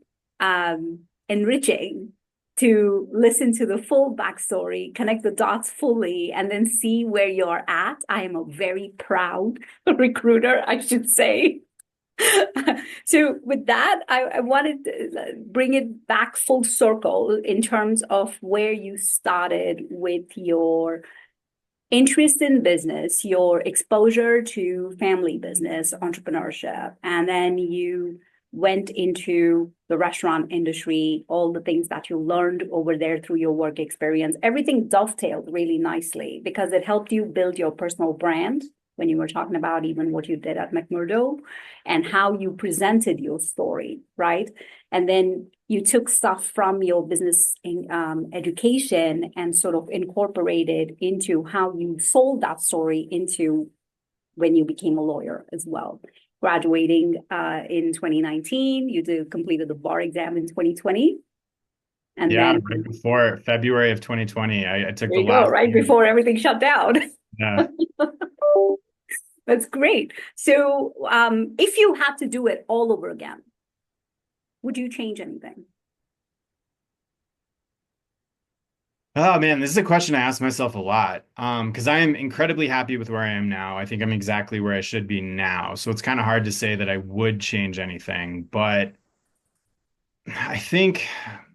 enriching to listen to the full backstory, connect the dots fully, and then see where you're at. I am a very proud recruiter, I should say. So with that, I wanted to bring it back full circle in terms of where you started with your interest in business, your exposure to family business, entrepreneurship, and then you went into the restaurant industry, all the things that you learned over there through your work experience. Everything dovetailed really nicely because it helped you build your personal brand when you were talking about even what you did at McMurdo and how you presented your story, right? And then you took stuff from your business education and sort of incorporated into how you sold that story into when you became a lawyer as well. Graduating in 2019, completed the bar exam in 2020. And Yeah, then right before February of 2020, I took there the you go, last right year. before everything shut down. Yeah. That's great. So, if you had to do it all over again, would you change anything? Oh man, this is a question I ask myself a lot. Because I am incredibly happy with where I am now. I think I'm exactly where I should be now. So it's kind of hard to say that I would change anything, but I think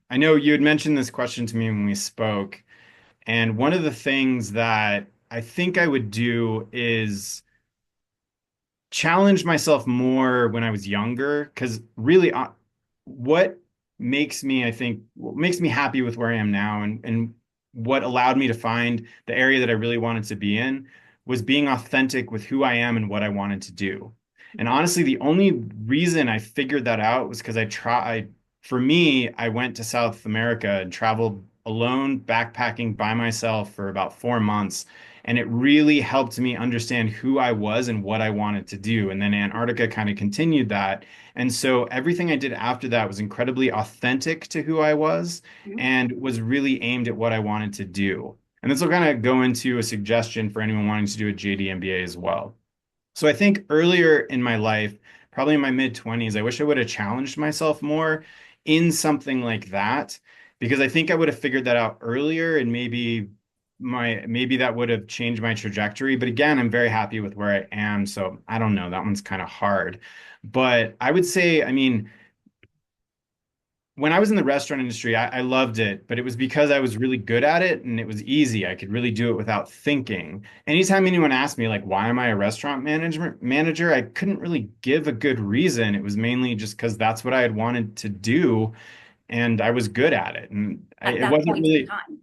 I know you had mentioned this question to me when we spoke, and one of the things that I think I would do is challenge myself more when I was younger, because really, what what makes me happy with where I am now and what allowed me to find the area that I really wanted to be in was being authentic with who I am and what I wanted to do. And honestly, the only reason I figured that out was because for me, I went to South America and traveled alone, backpacking by myself for about 4 months. And it really helped me understand who I was and what I wanted to do. And then Antarctica kind of continued that. And so everything I did after that was incredibly authentic to who I was Mhm. and was really aimed at what I wanted to do. And this will kind of go into a suggestion for anyone wanting to do a JD MBA as well. So I think earlier in my life, probably in my mid 20s, I wish I would have challenged myself more in something like that because I think I would have figured that out earlier and maybe that would have changed my trajectory. But again, I'm very happy with where I am, so I don't know, that one's kind of hard. But I would say, I mean, when I was in the restaurant industry, I loved it, but it was because I was really good at it and it was easy. I could really do it without thinking. Anytime anyone asked me, like, why am I a restaurant management manager? I couldn't really give a good reason. It was mainly just because that's what I had wanted to do and I was good at it. At It that wasn't point in really, time.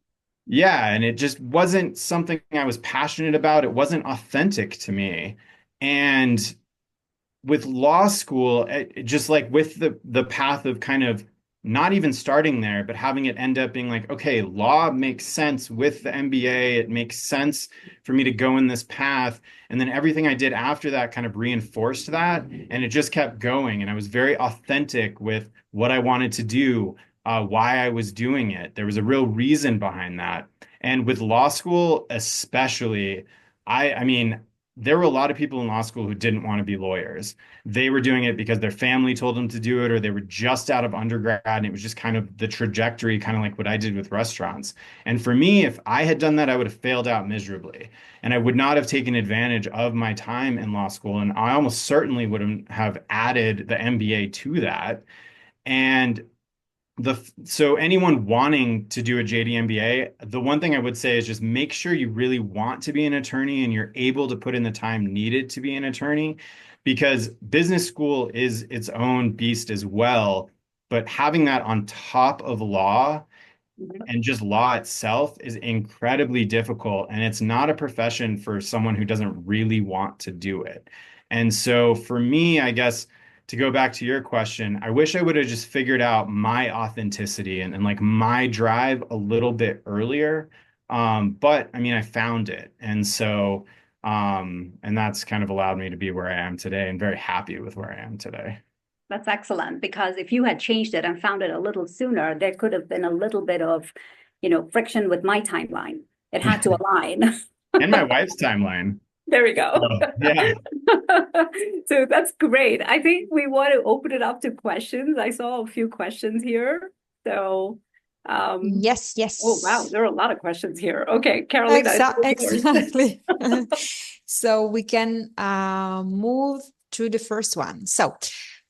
yeah, and it just wasn't something I was passionate about. It wasn't authentic to me. And with law school, just like with the path of kind of not even starting there, but having it end up being like, okay, law makes sense with the MBA. It makes sense for me to go in this path. And then everything I did after that kind of reinforced that. And it just kept going. And I was very authentic with what I wanted to do, why I was doing it. There was a real reason behind that. And with law school, especially, I mean, there were a lot of people in law school who didn't want to be lawyers. They were doing it because their family told them to do it, or they were just out of undergrad. And it was just kind of the trajectory, kind of like what I did with restaurants. And for me, if I had done that, I would have failed out miserably. And I would not have taken advantage of my time in law school. And I almost certainly wouldn't have added the MBA to that. And so anyone wanting to do a JD MBA, the one thing I would say is just make sure you really want to be an attorney and you're able to put in the time needed to be an attorney because business school is its own beast as well. But having that on top of law Mhm. and just law itself is incredibly difficult. And it's not a profession for someone who doesn't really want to do it. And so for me, I guess to go back to your question, I wish I would have just figured out my authenticity and like my drive a little bit earlier. But I mean, I found it. And that's kind of allowed me to be where I am today and very happy with where I am today. That's excellent because if you had changed it and found it a little sooner, there could have been a little bit of, friction with my timeline. It had to align. And my wife's timeline. There we go. So, yeah. So that's great. I think we want to open it up to questions. I saw a few questions here. So, Yes, oh wow, yes. there are a lot of questions here. Okay, Carolina, it's all yours. Exactly. So we can move to the first one. So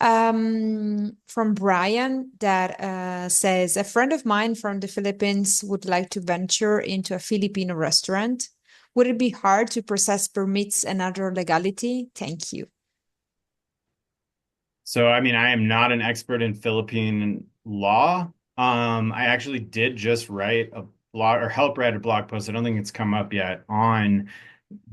from Brian that says, a friend of mine from the Philippines would like to venture into a Filipino restaurant. Would it be hard to process permits and other legality? Thank you. So, I mean, I am not an expert in Philippine law. I actually did just write a blog or help write a blog post. I don't think it's come up yet on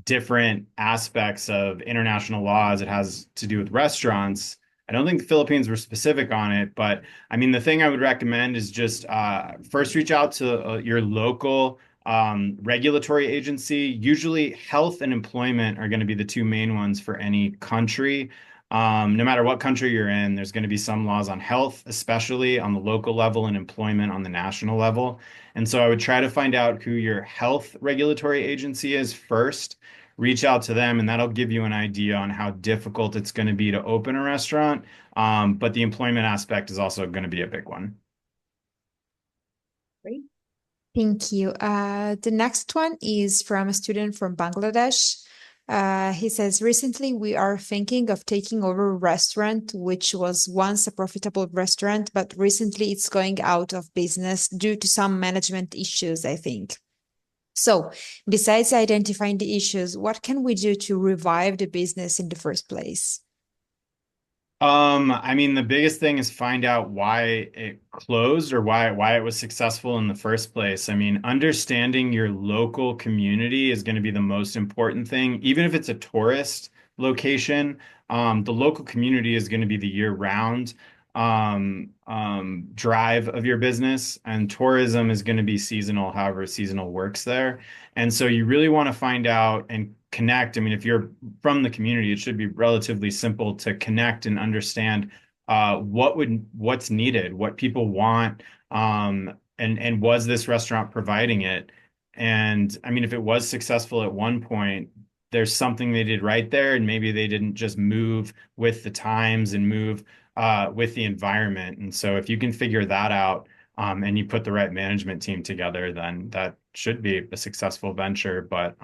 different aspects of international law as it has to do with restaurants. I don't think the Philippines were specific on it, but I mean, the thing I would recommend is just first reach out to your local regulatory agency. Usually health and employment are going to be the two main ones for any country. No matter what country you're in, there's going to be some laws on health, especially on the local level, and employment on the national level. And so I would try to find out who your health regulatory agency is first, reach out to them, and that'll give you an idea on how difficult it's going to be to open a restaurant. But the employment aspect is also going to be a big one. Great. Thank you. The next one is from a student from Bangladesh. He says, recently we are thinking of taking over a restaurant, which was once a profitable restaurant, but recently it's going out of business due to some management issues, I think. So, besides identifying the issues, what can we do to revive the business in the first place? I mean, the biggest thing is find out why it closed or why it was successful in the first place. I mean, understanding your local community is going to be the most important thing. Even if it's a tourist location, the local community is going to be the year-round drive of your business, and tourism is going to be seasonal, however seasonal works there. And so you really want to find out and connect. I mean, if you're from the community, it should be relatively simple to connect and understand what's needed, what people want, and was this restaurant providing it? And I mean, if it was successful at one point, there's something they did right there, and maybe they didn't just move with the times and move with the environment. And so if you can figure that out, and you put the right management team together, then that should be a successful venture, but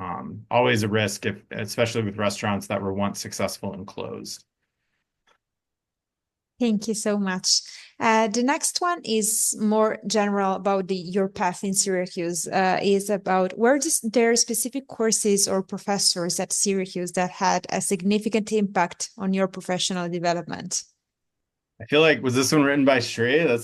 always a risk, if, especially with restaurants that were once successful and closed. Thank you so much. The next one is more general about your path in Syracuse. Is about where there are specific courses or professors at Syracuse that had a significant impact on your professional development. I feel like, was this one written by Shri? I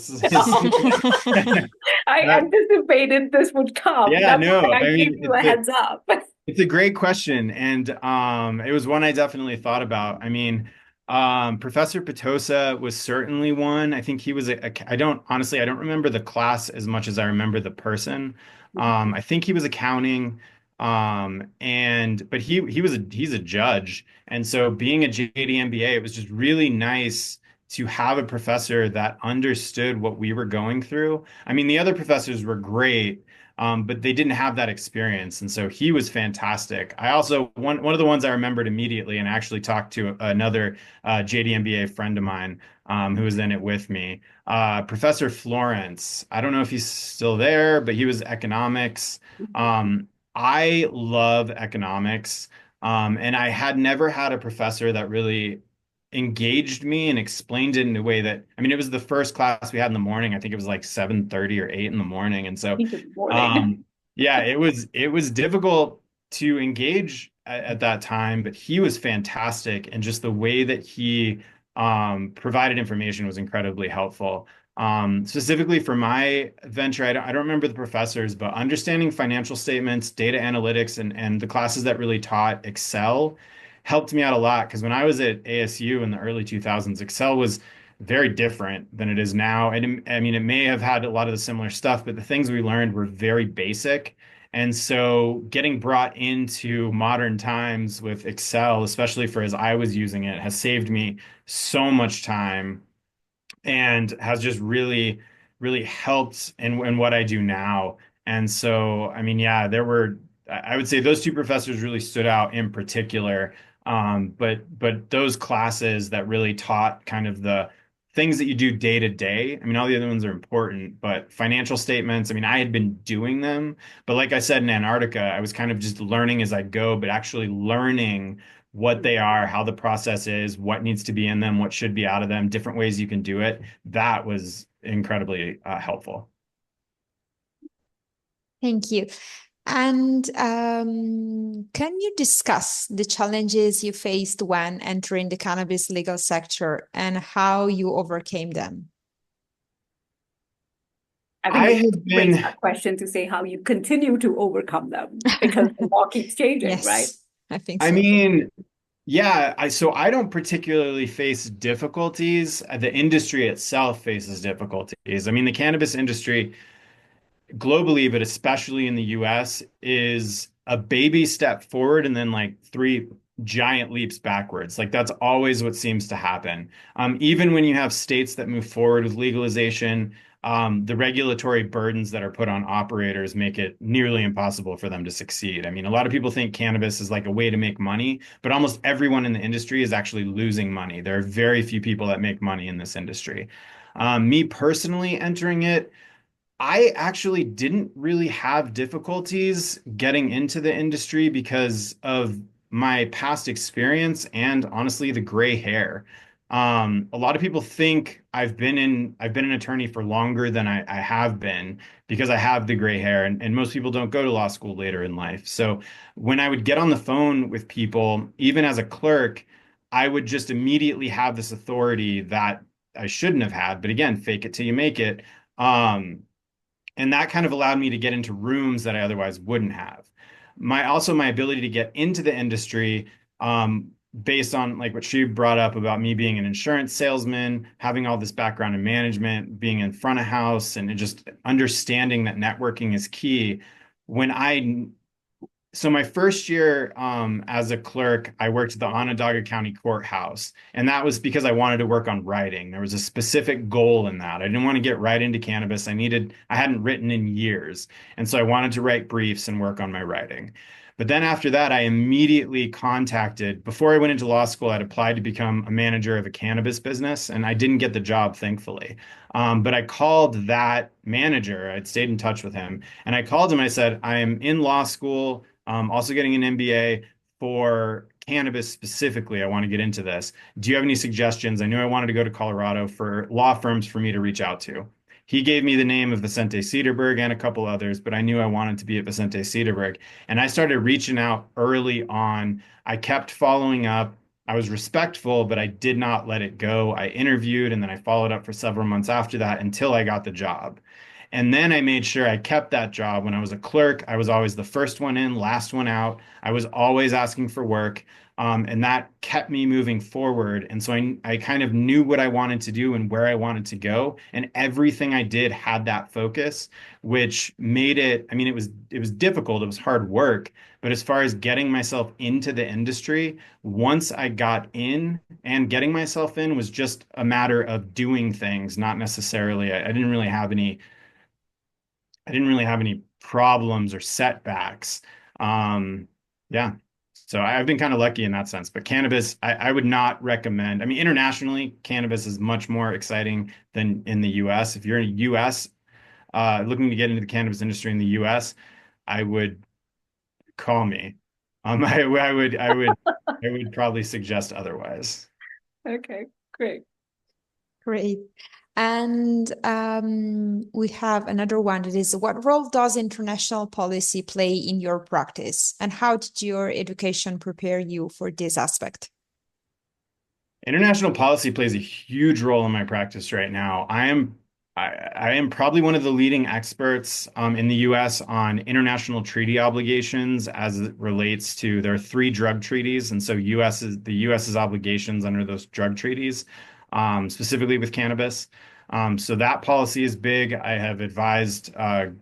anticipated this would come. Yeah, That's no, why I I gave mean, you a heads up. it's a great question, and it was one I definitely thought about. I mean, Professor Petosa was certainly one. I think he was I don't honestly, I don't remember the class as much as I remember the person. I think he was accounting, and but he's a judge, and so being a JD MBA, it was just really nice to have a professor that understood what we were going through. I mean, the other professors were great, but they didn't have that experience, and so he was fantastic. I also one of the ones I remembered immediately, and actually talked to another JD MBA friend of mine who was in it with me, Professor Florence. I don't know if he's still there, but he was economics. I love economics, and I had never had a professor that really engaged me and explained it in a way that, I mean, it was the first class we had in the morning. I think it was like 7:30 or 8 in the morning. And so yeah, it was difficult to engage at that time, but he was fantastic. And just the way that he provided information was incredibly helpful. Specifically for my venture, I don't remember the professors, but understanding financial statements, data analytics, and the classes that really taught Excel helped me out a lot, because when I was at ASU in the early 2000s, Excel was very different than it is now. And I mean, it may have had a lot of the similar stuff, but the things we learned were very basic. And so getting brought into modern times with Excel, especially for as I was using it, has saved me so much time and has just really, really helped in what I do now. And so, I mean, yeah, I would say those two professors really stood out in particular. But those classes that really taught kind of the things that you do day to day. I mean, all the other ones are important, but financial statements, I mean, I had been doing them, but like I said, in Antarctica, I was kind of just learning as I go, but actually learning what they are, how the process is, what needs to be in them, what should be out of them, different ways you can do it. That was incredibly helpful. Thank you. And can you discuss the challenges you faced when entering the cannabis legal sector and how you overcame them? I think it's raise that question to say how you continue to overcome them, because the law keeps changing, Yes, right? I think I so. mean, yeah, so I don't particularly face difficulties. The industry itself faces difficulties. I mean, the cannabis industry, globally, but especially in the US, is a baby step forward and then like three giant leaps backwards. Like that's always what seems to happen. Even when you have states that move forward with legalization, the regulatory burdens that are put on operators make it nearly impossible for them to succeed. I mean, a lot of people think cannabis is like a way to make money, but almost everyone in the industry is actually losing money. There are very few people that make money in this industry. Me personally entering it, I actually didn't really have difficulties getting into the industry because of my past experience and honestly the gray hair. A lot of people think I've been an attorney for longer than I have been because I have the gray hair, and most people don't go to law school later in life. So when I would get on the phone with people, even as a clerk, I would just immediately have this authority that I shouldn't have had. But again, fake it till you make it. And that kind of allowed me to get into rooms that I otherwise wouldn't have. My ability to get into the industry, based on like what she brought up about me being an insurance salesman, having all this background in management, being in front of house, and just understanding that networking is key. When I So my first year as a clerk, I worked at the Onondaga County Courthouse, and that was because I wanted to work on writing. There was a specific goal in that. I didn't want to get right into cannabis. I hadn't written in years, and so I wanted to write briefs and work on my writing. But then after that, I immediately contacted, before I went into law school, I'd applied to become a manager of a cannabis business, and I didn't get the job, thankfully. But I called that manager, I'd stayed in touch with him, and I called him. I said, I am in law school, also getting an MBA for cannabis specifically. I want to get into this. Do you have any suggestions? I knew I wanted to go to Colorado for law firms for me to reach out to. He gave me the name of Vicente Sederberg and a couple others, but I knew I wanted to be at Vicente Sederberg. And I started reaching out early on. I kept following up. I was respectful, but I did not let it go. I interviewed and then I followed up for several months after that until I got the job. And then I made sure I kept that job. When I was a clerk, I was always the first one in, last one out. I was always asking for work. And that kept me moving forward. And so I kind of knew what I wanted to do and where I wanted to go. And everything I did had that focus, which made it, I mean, it was difficult. It was hard work. But as far as getting myself into the industry, once I got in, and getting myself in was just a matter of doing things, not necessarily, I didn't really have any problems or setbacks. Um, yeah. So I've been kind of lucky in that sense. But cannabis, I would not recommend. I mean, internationally, cannabis is much more exciting than in the US. If you're in the US, looking to get into the cannabis industry in the US, I would call me. I would probably suggest otherwise. Okay, great. Great. And we have another one that is, what role does international policy play in your practice? And how did your education prepare you for this aspect? International policy plays a huge role in my practice right now. I am probably one of the leading experts in the U.S. on international treaty obligations as it relates to, there are three drug treaties, and so the U.S.'s obligations under those drug treaties, specifically with cannabis. So that policy is big. I have advised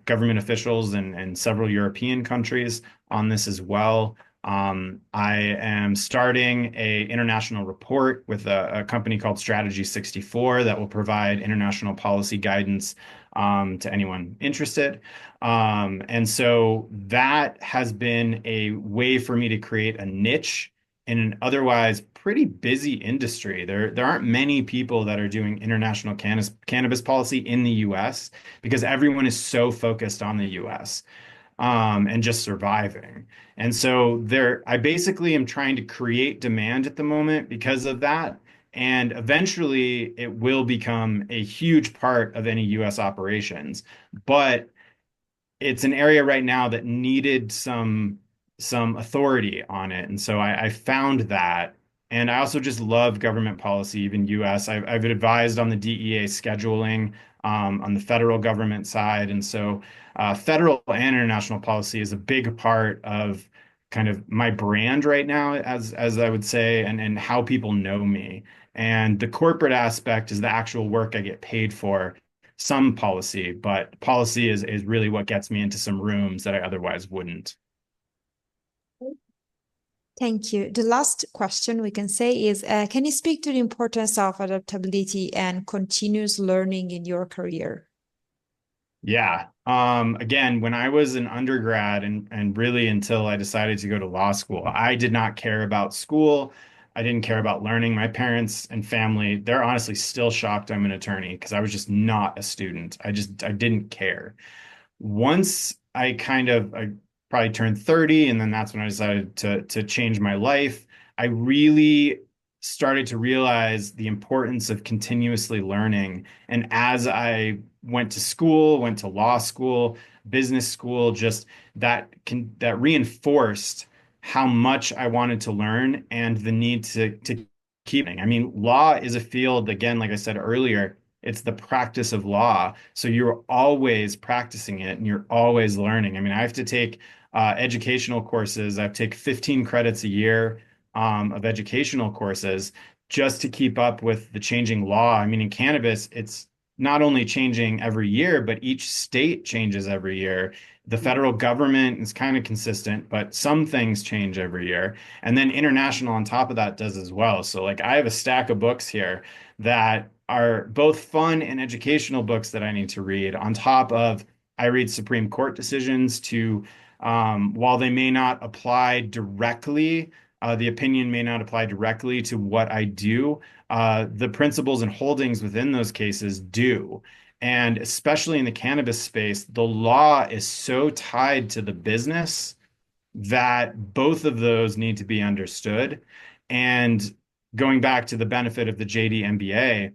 government officials in several European countries on this as well. I am starting a international report with a company called Strategy 64 that will provide international policy guidance to anyone interested. And so that has been a way for me to create a niche in an otherwise pretty busy industry. There aren't many people that are doing international cannabis policy in the US because everyone is so focused on the US and just surviving. And so I basically am trying to create demand at the moment because of that. And eventually it will become a huge part of any US operations. But it's an area right now that needed some authority on it. And so I found that. And I also just love government policy, even US. I've advised on the DEA scheduling on the federal government side. And so federal and international policy is a big part of kind of my brand right now, as I would say, and how people know me. And the corporate aspect is the actual work I get paid for. some policy, but policy is really what gets me into some rooms that I otherwise wouldn't. Thank you. The last question we can say is, can you speak to the importance of adaptability and continuous learning in your career? Yeah. Again, when I was an undergrad and really until I decided to go to law school, I did not care about school. I didn't care about learning. My parents and family, they're honestly still shocked I'm an attorney because I was just not a student. I didn't care. Once I probably turned 30, and then that's when I decided to change my life. I really started to realize the importance of continuously learning. And as I went to school, went to law school, business school, just that reinforced how much I wanted to learn and the need to keep learning. I mean, law is a field, again, like I said earlier, it's the practice of law. So you're always practicing it and you're always learning. I mean, I have to take educational courses. I have to take 15 credits a year of educational courses just to keep up with the changing law. I mean, in cannabis, it's not only changing every year, but each state changes every year. The federal government is kind of consistent, but some things change every year. And then international on top of that does as well. So like I have a stack of books here that are both fun and educational books that I need to read. On top of, I read Supreme Court decisions to, while they may not apply directly, the opinion may not apply directly to what I do, the principles and holdings within those cases do. And especially in the cannabis space, the law is so tied to the business that both of those need to be understood. And going back to the benefit of the JD MBA,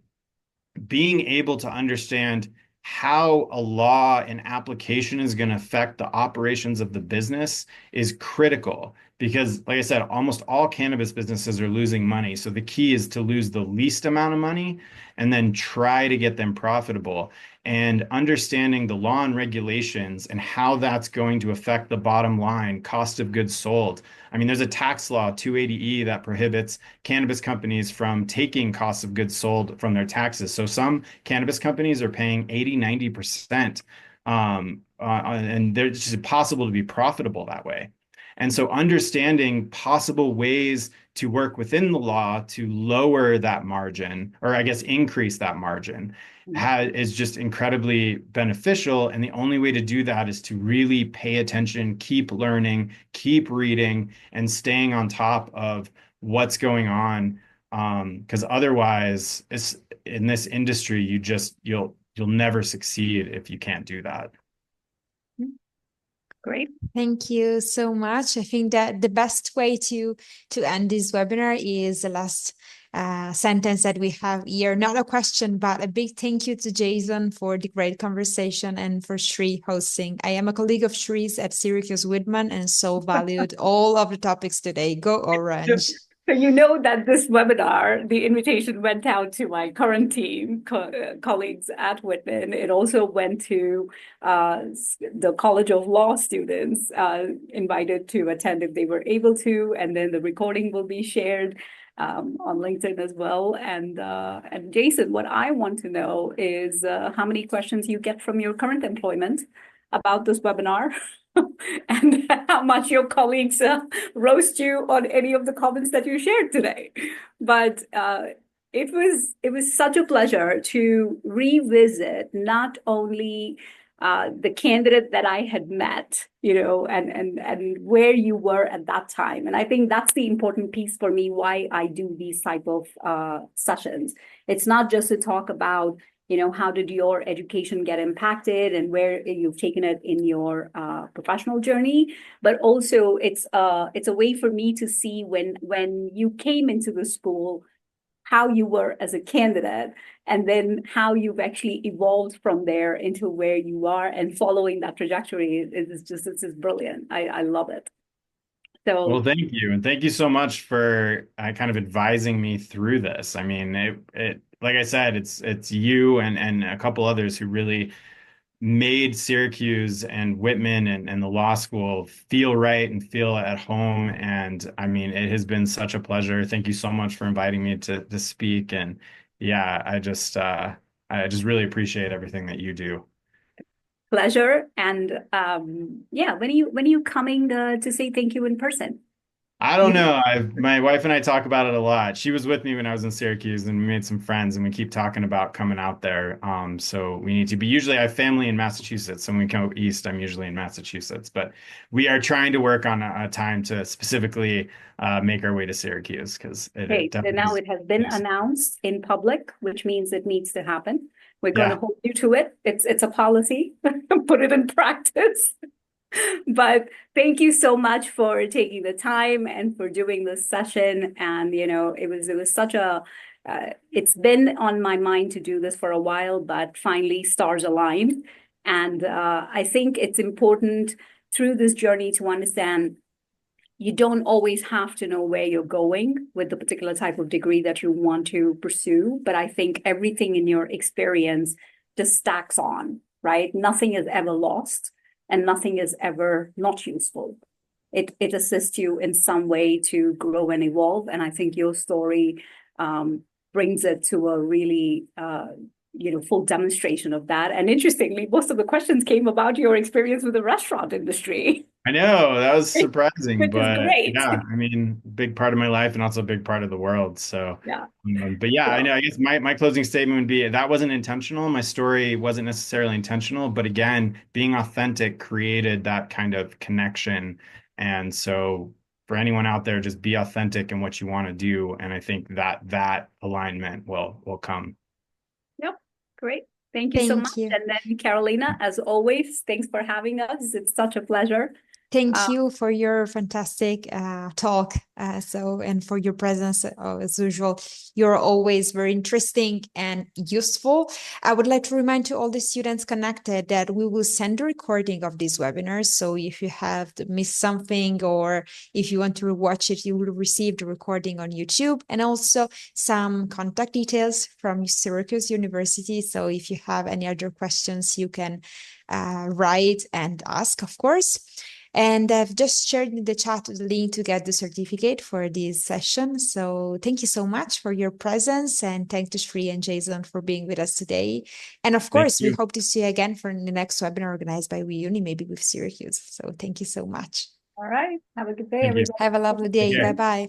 being able to understand how a law and application is going to affect the operations of the business is critical because, like I said, almost all cannabis businesses are losing money. So the key is to lose the least amount of money and then try to get them profitable. And understanding the law and regulations and how that's going to affect the bottom line, cost of goods sold. I mean, there's a tax law, 280E, that prohibits cannabis companies from taking costs of goods sold from their taxes. So some cannabis companies are paying 80, 90%, and it's just impossible to be profitable that way. And so understanding possible ways to work within the law to lower that margin, or I guess increase that margin, is just incredibly beneficial. And the only way to do that is to really pay attention, keep learning, keep reading, and staying on top of what's going on. Because otherwise, in this industry, you'll never succeed if you can't do that. Great. Thank you so much. I think that the best way to end this webinar is the last sentence that we have here. Not a question, but a big thank you to Jason for the great conversation and for Shri hosting. I am a colleague of Shri's at Syracuse Woodman and so valued all of the topics today. Go Orange. So you know that this webinar, the invitation went out to my current team, colleagues at Whitman. It also went to the College of Law students invited to attend if they were able to, and then the recording will be shared on LinkedIn as well. And Jason, what I want to know is how many questions you get from your current employment about this webinar. And how much your colleagues roast you on any of the comments that you shared today. But it was such a pleasure to revisit not only the candidate that I had met, and where you were at that time. And I think that's the important piece for me, why I do these type of sessions. It's not just to talk about how did your education get impacted and where you've taken it in your professional journey, but also it's a way for me to see when you came into the school, how you were as a candidate, and then how you've actually evolved from there into where you are and following that trajectory. It's just brilliant. I love it. So, well, thank you. And thank you so much for kind of advising me through this. I mean, it like I said, it's you and a couple others who really made Syracuse and Whitman and the law school feel right and feel at home. And I mean, it has been such a pleasure. Thank you so much for inviting me to speak. And yeah, I just really appreciate everything that you do. Pleasure. And yeah, when are you coming to say thank you in person? I don't know. My wife and I talk about it a lot. She was with me when I was in Syracuse, and we made some friends, and we keep talking about coming out there. So we need to be. Usually, I have family in Massachusetts, so when we come east, I'm usually in Massachusetts. But we are trying to work on a time to specifically make our way to Syracuse because it Okay, so definitely now is. it has been announced in public, which means it needs to happen. We're going to Yeah. hold you to it. It's a policy. Put it in practice. But thank you so much for taking the time and for doing this session. And it was such a it's been on my mind to do this for a while, but finally stars aligned. And I think it's important through this journey to understand you don't always have to know where you're going with the particular type of degree that you want to pursue. But I think everything in your experience just stacks on, right? Nothing is ever lost and nothing is ever not useful. It assists you in some way to grow and evolve. And I think your story brings it to a really full demonstration of that. And interestingly, most of the questions came about your experience with the restaurant industry. I know that was surprising, Which is but great. yeah, I mean, big part of my life and also a big part of the world. So, Yeah. but yeah, I So, know. I guess my closing statement would be that wasn't intentional. My story wasn't necessarily intentional, but again, being authentic created that kind of connection. And so, for anyone out there, just be authentic in what you want to do, and I think that alignment will come. yep. Great. Thank you so much. Thank you. And then Carolina, as always, thanks for having us. It's such a pleasure. Thank Uh, you for your fantastic talk. And for your presence, as usual, you're always very interesting and useful. I would like to remind to all the students connected that we will send a recording of these webinars. So if you have missed something or if you want to watch it, you will receive the recording on YouTube and also some contact details from Syracuse University. So if you have any other questions, you can write and ask, of course. And I've just shared in the chat the link to get the certificate for this session. So thank you so much for your presence. And thanks to Shri and Jason for being with us today. And of Thank course, we you. hope to see you again for the next webinar organized by WeUni, maybe with Syracuse. So thank you so much. all right. Have a good day, Thank you. everybody. Have a lovely Take day. care. Bye-bye.